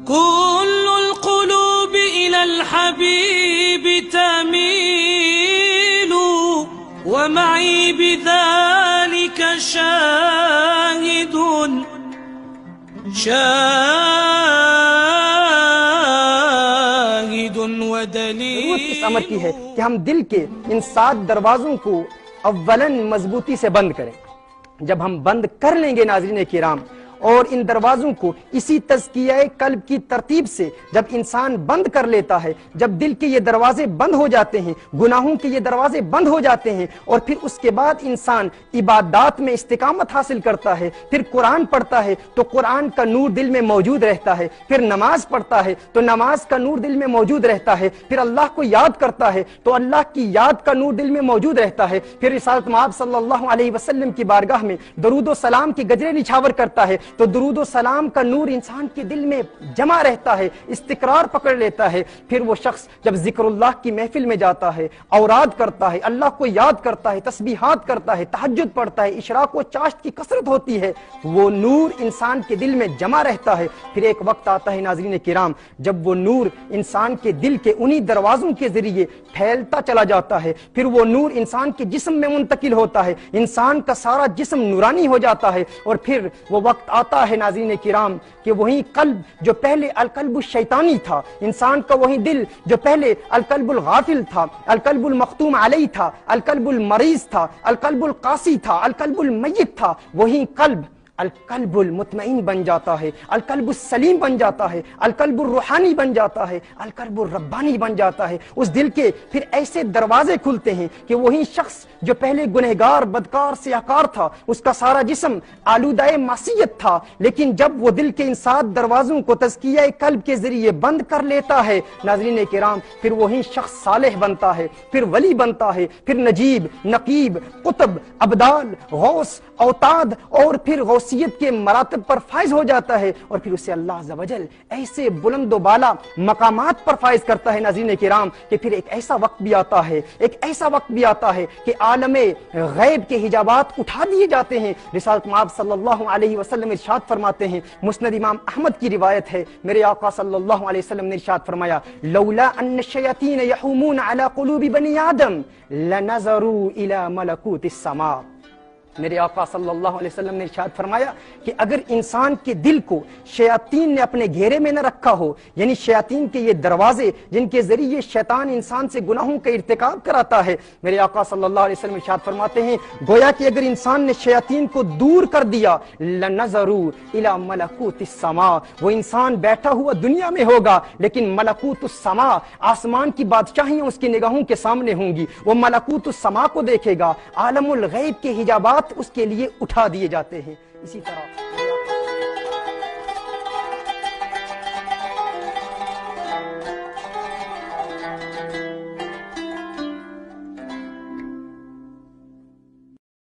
كل القلوب إلى الحبيب تميل ومعي بذلك شاهد ودليل. اس امر کی ہے کہ ہم دل کے ان 7 دروازوں کو اولاً مضبوطی سے بند کریں. جب ہم بند کر لیں گے ناظرین کرام، اور ان دروازوں کو اسی تزکیہ قلب کی ترتیب سے جب انسان بند کر لیتا ہے، جب دل کے یہ دروازے بند ہو جاتے ہیں، گناہوں کے یہ دروازے بند ہو جاتے ہیں، اور پھر اس کے بعد انسان عبادات میں استقامت حاصل کرتا ہے، پھر قرآن پڑھتا ہے تو قرآن کا نور دل میں موجود رہتا ہے، پھر نماز پڑھتا ہے تو نماز کا نور دل میں موجود رہتا ہے، پھر اللہ کو یاد کرتا ہے تو اللہ کی یاد کا نور دل میں موجود رہتا ہے، پھر رسالت مآب صلی اللہ علیہ وسلم کی بارگاہ میں درود و سلام کے گجرے نچھاور کرتا ہے تو درود و سلام کا نور انسان کے دل میں جمع رہتا ہے، استقرار پکڑ لیتا ہے. پھر وہ شخص جب ذکر اللہ کی محفل میں جاتا ہے، اوراد کرتا ہے، اللہ کو یاد کرتا ہے، تسبیحات کرتا ہے، تہجد پڑھتا ہے، اشراق و چاشت کی کثرت ہوتی ہے، وہ نور انسان کے دل میں جمع رہتا ہے. پھر ایک وقت آتا ہے ناظرین کرام جب وہ نور انسان کے دل کے انہی دروازوں کے ذریعے پھیلتا چلا جاتا ہے، پھر وہ نور انسان کے جسم میں منتقل ہوتا ہے، انسان کا سارا جسم نورانی ہو جاتا ہے. اور پھر وہ وقت آتا ہے ناظرین کرام کہ وہی قلب جو پہلے القلب الشیطانی تھا، انسان کا وہی دل جو پہلے القلب الغافل تھا، القلب المختوم علیہ تھا، القلب المریض تھا، القلب القاسی تھا، القلب المیت تھا، وہی قلب القلب المطمئن بن جاتا ہے، القلب السلیم بن جاتا ہے، القلب الروحانی بن جاتا ہے، القلب الربانی بن جاتا ہے. اس دل کے پھر ایسے دروازے کھلتے ہیں کہ وہی شخص جو پہلے گنہگار، بدکار، سیاہکار تھا، اس کا سارا جسم آلودہ معصیت تھا، لیکن جب وہ دل کے ان 7 دروازوں کو تزکیہ قلب کے ذریعے بند کر لیتا ہے ناظرین کرام، پھر وہی شخص صالح بنتا ہے، پھر ولی بنتا ہے، پھر نجیب، نقیب، قطب، ابدال، غوث، اوتاد اور پھر غوثیت کے مراتب پر فائز ہو جاتا ہے، اور پھر اسے اللہ عز و جل ایسے بلند و بالا مقامات پر فائز کرتا ہے ناظرین کرام کہ پھر ایک ایسا وقت بھی آتا ہے، ایک ایسا وقت بھی آتا ہے کہ عالم غیب کے حجابات اٹھا دیے جاتے ہیں. رسالت مآب صلی اللہ علیہ وسلم ارشاد فرماتے ہیں، مسند امام احمد کی روایت ہے، میرے آقا صلی اللہ علیہ وسلم نے ارشاد فرمایا لولا ان الشیاطین یحومون علی قلوب بنی آدم لنظروا الی ملکوت السماء. میرے آقا صلی اللہ علیہ وسلم نے ارشاد فرمایا کہ اگر انسان کے دل کو شیاطین نے اپنے گھیرے میں نہ رکھا ہو، یعنی شیاطین کے یہ دروازے جن کے ذریعے شیطان انسان سے گناہوں کا ارتکاب کراتا ہے، میرے آقا صلی اللہ علیہ وسلم ارشاد فرماتے ہیں گویا کہ اگر انسان نے شیاطین کو دور کر دیا لنظروا الی ملکوت السماء، وہ انسان بیٹھا ہوا دنیا میں ہوگا لیکن ملکوت السماء، آسمان کی بادشاہیاں اس کی نگاہوں کے سامنے ہوں گی، وہ ملکوت السماء کو دیکھے گا، عالم الغیب کے حجابات اس کے لیے اٹھا دیے جاتے ہیں. اسی طرح